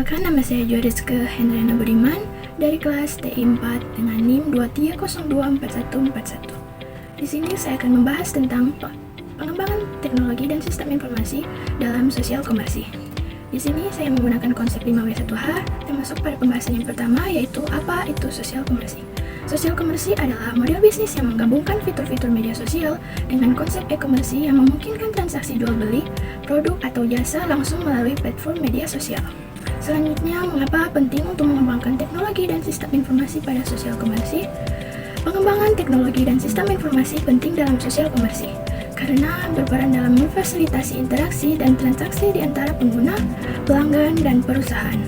Perkenalkan, nama saya Joriske Hendriana Budiman dari kelas TI 4 dengan NIM 23024141. Di sini saya akan membahas tentang pengembangan teknologi dan sistem informasi dalam sosial komersi. Di sini saya menggunakan konsep 5W1H, termasuk pada pembahasan yang pertama, yaitu apa itu sosial komersi. Sosial komersi adalah model bisnis yang menggabungkan fitur-fitur media sosial dengan konsep e-komersi yang memungkinkan transaksi jual beli, produk atau jasa langsung melalui platform media sosial. Selanjutnya, mengapa penting untuk mengembangkan teknologi dan sistem informasi pada sosial komersi? Pengembangan teknologi dan sistem informasi penting dalam sosial komersi karena berperan dalam memfasilitasi interaksi dan transaksi di antara pengguna, pelanggan, dan perusahaan.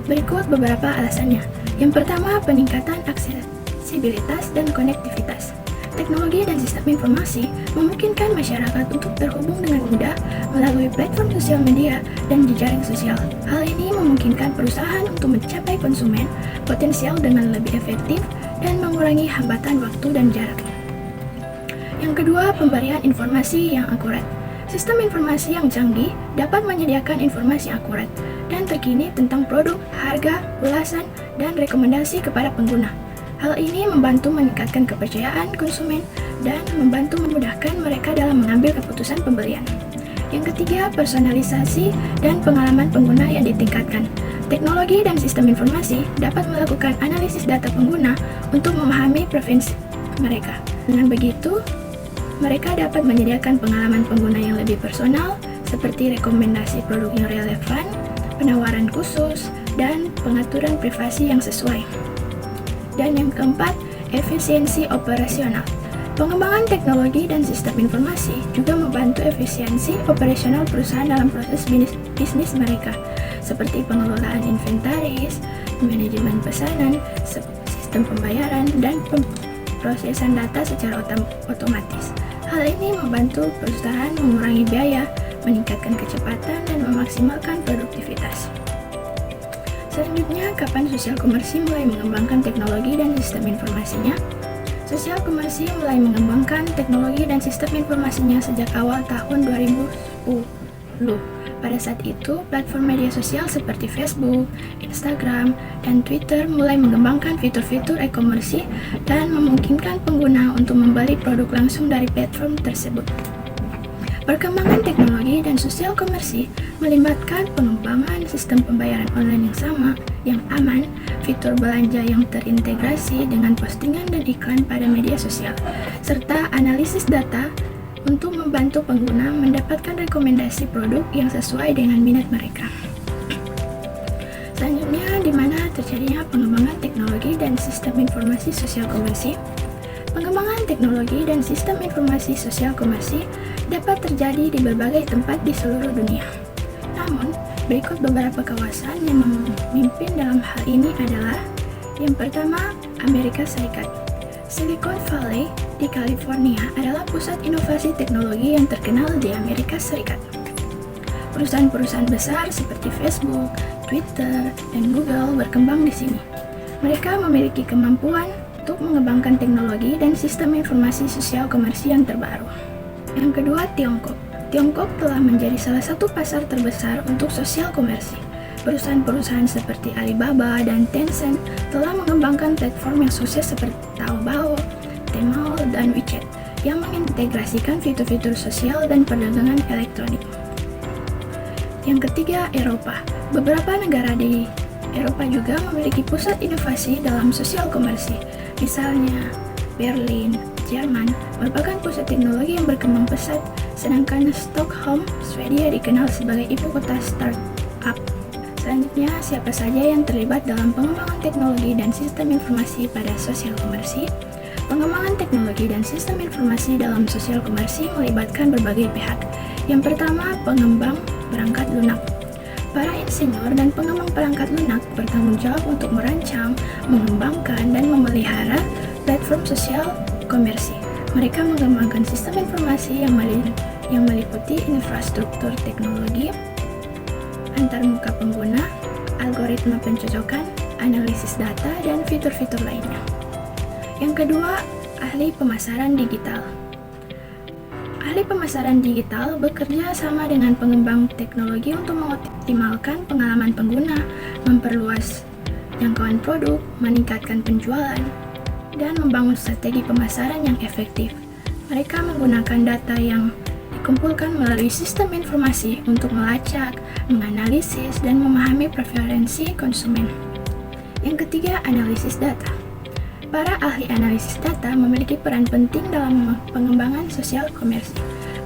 Berikut beberapa alasannya. Yang pertama, peningkatan aksesibilitas dan konektivitas. Teknologi dan sistem informasi memungkinkan masyarakat untuk terhubung dengan mudah melalui platform sosial media dan jejaring sosial. Hal ini memungkinkan perusahaan untuk mencapai konsumen potensial dengan lebih efektif dan mengurangi hambatan waktu dan jarak. Yang kedua, pemberian informasi yang akurat. Sistem informasi yang canggih dapat menyediakan informasi akurat dan terkini tentang produk, harga, ulasan, dan rekomendasi kepada pengguna. Hal ini membantu meningkatkan kepercayaan konsumen dan membantu memudahkan mereka dalam mengambil keputusan pembelian. Yang ketiga, personalisasi dan pengalaman pengguna yang ditingkatkan. Teknologi dan sistem informasi dapat melakukan analisis data pengguna untuk memahami preferensi mereka. Dengan begitu, mereka dapat menyediakan pengalaman pengguna yang lebih personal, seperti rekomendasi produk yang relevan, penawaran khusus, dan pengaturan privasi yang sesuai. Dan yang keempat, efisiensi operasional. Pengembangan teknologi dan sistem informasi juga membantu efisiensi operasional perusahaan dalam proses bisnis mereka, seperti pengelolaan inventaris, manajemen pesanan, sistem pembayaran, dan pemrosesan data secara otomatis. Hal ini membantu perusahaan mengurangi biaya, meningkatkan kecepatan, dan memaksimalkan produktivitas. Selanjutnya, kapan sosial komersi mulai mengembangkan teknologi dan sistem informasinya? Sosial komersi mulai mengembangkan teknologi dan sistem informasinya sejak awal tahun 2010. Pada saat itu, platform media sosial seperti Facebook, Instagram, dan Twitter mulai mengembangkan fitur-fitur e-komersi dan memungkinkan pengguna untuk membeli produk langsung dari platform tersebut. Perkembangan teknologi dan sosial komersi melibatkan pengembangan sistem pembayaran online yang sama, yang aman, fitur belanja yang terintegrasi dengan postingan dan iklan pada media sosial, serta analisis data untuk membantu pengguna mendapatkan rekomendasi produk yang sesuai dengan minat mereka. Selanjutnya, di mana terjadinya pengembangan teknologi dan sistem informasi sosial komersi? Pengembangan teknologi dan sistem informasi sosial komersi dapat terjadi di berbagai tempat di seluruh dunia. Namun, berikut beberapa kawasan yang memimpin dalam hal ini adalah: yang pertama, Amerika Serikat. Silicon Valley di California adalah pusat inovasi teknologi yang terkenal di Amerika Serikat. Perusahaan-perusahaan besar seperti Facebook, Twitter, dan Google berkembang di sini. Mereka memiliki kemampuan untuk mengembangkan teknologi dan sistem informasi sosial komersi yang terbaru. Yang kedua, Tiongkok. Tiongkok telah menjadi salah satu pasar terbesar untuk sosial komersi. Perusahaan-perusahaan seperti Alibaba dan Tencent telah mengembangkan platform yang sukses seperti Taobao, Tmall, dan WeChat yang mengintegrasikan fitur-fitur sosial dan perdagangan elektronik. Yang ketiga, Eropa. Beberapa negara di Eropa juga memiliki pusat inovasi dalam sosial komersi. Misalnya, Berlin, Jerman merupakan pusat teknologi yang berkembang pesat, sedangkan Stockholm, Swedia dikenal sebagai ibu kota startup. Selanjutnya, siapa saja yang terlibat dalam pengembangan teknologi dan sistem informasi pada sosial komersi? Pengembangan teknologi dan sistem informasi dalam sosial komersi melibatkan berbagai pihak. Yang pertama, pengembang perangkat lunak. Para insinyur dan pengembang perangkat lunak bertanggung jawab untuk merancang, mengembangkan, dan memelihara platform sosial komersi. Mereka mengembangkan sistem informasi yang meliputi infrastruktur teknologi, antarmuka pengguna, algoritma pencocokan, analisis data, dan fitur-fitur lainnya. Yang kedua, ahli pemasaran digital. Ahli pemasaran digital bekerja sama dengan pengembang teknologi untuk mengoptimalkan pengalaman pengguna, memperluas jangkauan produk, meningkatkan penjualan, dan membangun strategi pemasaran yang efektif. Mereka menggunakan data yang dikumpulkan melalui sistem informasi untuk melacak, menganalisis, dan memahami preferensi konsumen. Yang ketiga, analisis data. Para ahli analisis data memiliki peran penting dalam pengembangan sosial komersi.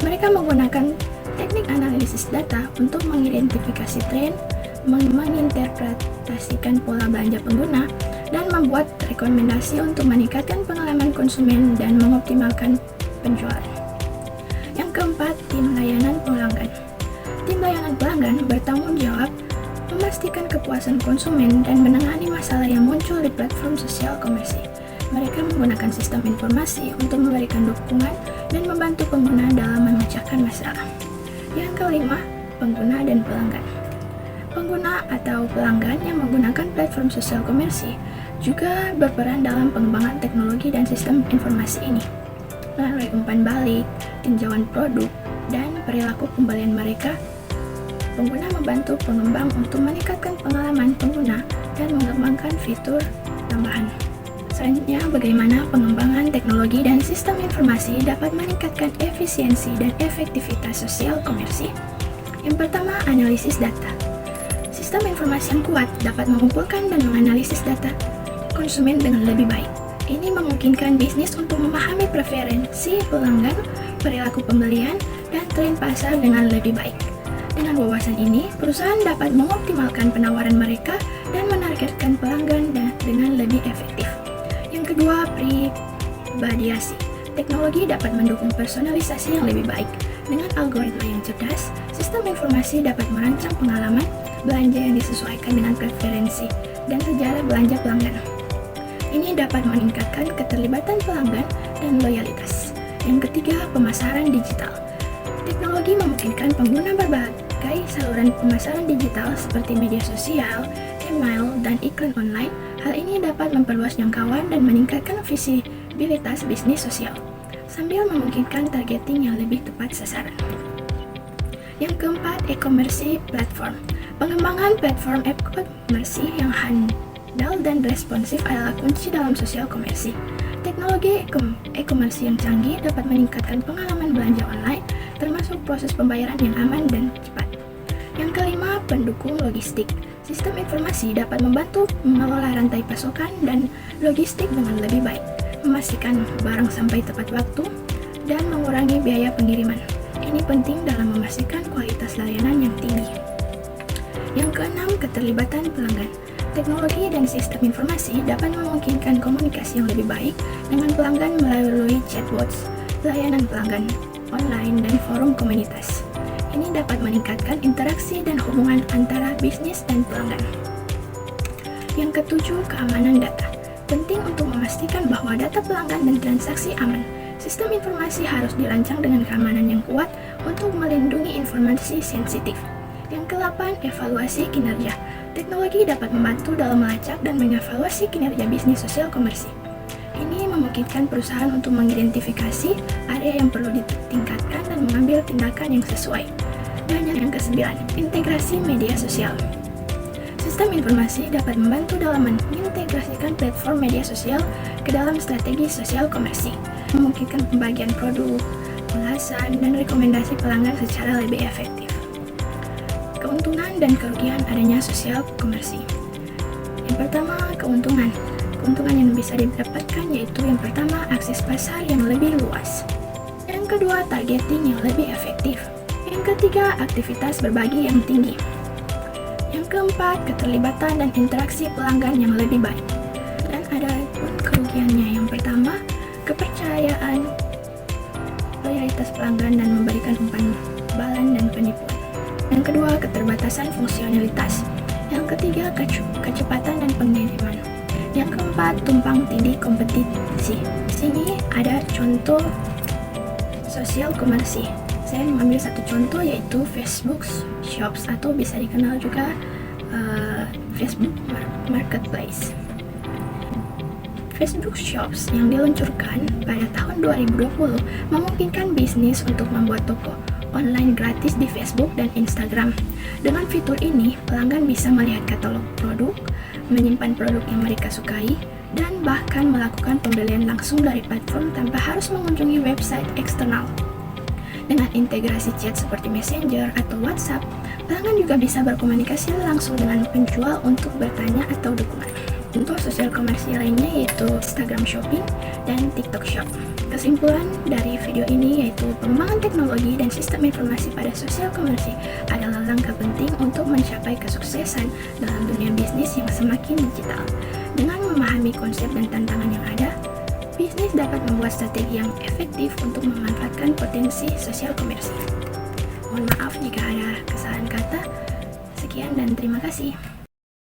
Mereka menggunakan teknik analisis data untuk mengidentifikasi tren, menginterpretasikan pola belanja pengguna, dan membuat rekomendasi untuk meningkatkan pengalaman konsumen dan mengoptimalkan penjualan. Yang keempat, tim layanan pelanggan. Tim layanan pelanggan bertanggung jawab memastikan kepuasan konsumen dan menangani masalah yang muncul di platform sosial komersi. Mereka menggunakan sistem informasi untuk memberikan dukungan dan membantu pengguna dalam memecahkan masalah. Yang kelima, pengguna dan pelanggan. Pengguna atau pelanggan yang menggunakan platform sosial komersi juga berperan dalam pengembangan teknologi dan sistem informasi ini. Melalui umpan balik, tinjauan produk, dan perilaku pembelian mereka, pengguna membantu pengembang untuk meningkatkan pengalaman pengguna dan mengembangkan fitur tambahan. Selanjutnya, bagaimana pengembangan teknologi dan sistem informasi dapat meningkatkan efisiensi dan efektivitas sosial komersi. Yang pertama, analisis data. Sistem informasi yang kuat dapat mengumpulkan dan menganalisis data konsumen dengan lebih baik. Ini memungkinkan bisnis untuk memahami preferensi pelanggan, perilaku pembelian, dan tren pasar dengan lebih baik. Dengan wawasan ini, perusahaan dapat mengoptimalkan penawaran mereka dan menargetkan pelanggan dengan lebih efektif. Yang kedua, pribadiasi. Teknologi dapat mendukung personalisasi yang lebih baik. Dengan algoritma yang cerdas, sistem informasi dapat merancang pengalaman belanja yang disesuaikan dengan preferensi dan sejarah belanja pelanggan. Ini dapat meningkatkan keterlibatan pelanggan dan loyalitas. Yang ketiga, pemasaran digital. Teknologi memungkinkan pengguna berbagai saluran pemasaran digital seperti media sosial, email, dan iklan online. Hal ini dapat memperluas jangkauan dan meningkatkan visibilitas bisnis sosial, sambil memungkinkan targeting yang lebih tepat sasaran. Yang keempat, e-commerce platform. Pengembangan platform e-commerce yang handal dan responsif adalah kunci dalam sosial komersi. Teknologi e-commerce yang canggih dapat meningkatkan pengalaman belanja online, termasuk proses pembayaran yang aman dan cepat. Yang kelima, pendukung logistik. Sistem informasi dapat membantu mengelola rantai pasokan dan logistik dengan lebih baik, memastikan barang sampai tepat waktu, dan mengurangi biaya pengiriman. Ini penting dalam memastikan kualitas layanan yang tinggi. Yang keenam, keterlibatan pelanggan. Teknologi dan sistem informasi dapat memungkinkan komunikasi yang lebih baik dengan pelanggan melalui chatbots, layanan pelanggan online, dan forum komunitas. Ini dapat meningkatkan interaksi dan hubungan antara bisnis dan pelanggan. Yang ketujuh, keamanan data. Penting untuk memastikan bahwa data pelanggan dan transaksi aman. Sistem informasi harus dirancang dengan keamanan yang kuat untuk melindungi informasi sensitif. Yang kedelapan, evaluasi kinerja. Teknologi dapat membantu dalam melacak dan mengevaluasi kinerja bisnis sosial komersi. Ini memungkinkan perusahaan untuk mengidentifikasi area yang perlu ditingkatkan dan mengambil tindakan yang sesuai. Dan yang kesembilan, integrasi media sosial. Sistem informasi dapat membantu dalam mengintegrasikan platform media sosial ke dalam strategi sosial komersi, memungkinkan pembagian produk, ulasan, dan rekomendasi pelanggan secara lebih efektif. Keuntungan dan kerugian adanya sosial komersi. Yang pertama, keuntungan. Keuntungan yang bisa didapatkan yaitu yang pertama, akses pasar yang lebih luas. Yang kedua, targeting yang lebih efektif. Yang ketiga, aktivitas berbagi yang tinggi. Yang keempat, keterlibatan dan interaksi pelanggan yang lebih baik. Dan ada pun kerugiannya. Yang pertama, kepercayaan, loyalitas pelanggan dan memberikan umpan balan dan penipuan. Yang kedua, keterbatasan fungsionalitas. Yang ketiga, kecepatan dan pengiriman. Yang keempat, tumpang tindih kompetisi. Di sini ada contoh sosial komersi. Saya mengambil satu contoh yaitu Facebook Shops atau bisa dikenal juga Facebook Marketplace. Facebook Shops yang diluncurkan pada tahun 2020 memungkinkan bisnis untuk membuat toko online gratis di Facebook dan Instagram. Dengan fitur ini, pelanggan bisa melihat katalog produk, menyimpan produk yang mereka sukai, dan bahkan melakukan pembelian langsung dari platform tanpa harus mengunjungi website eksternal. Dengan integrasi chat seperti Messenger atau WhatsApp, pelanggan juga bisa berkomunikasi langsung dengan penjual untuk bertanya atau dukungan. Contoh sosial komersi lainnya yaitu Instagram Shopping dan TikTok Shop. Kesimpulan dari video ini yaitu pengembangan teknologi dan sistem informasi pada sosial komersi adalah langkah penting untuk mencapai kesuksesan dalam dunia bisnis yang semakin digital. Dengan memahami konsep dan tantangan yang ada, bisnis dapat membuat strategi yang efektif untuk memanfaatkan potensi sosial komersi. Mohon maaf jika ada kesalahan kata. Sekian dan terima kasih.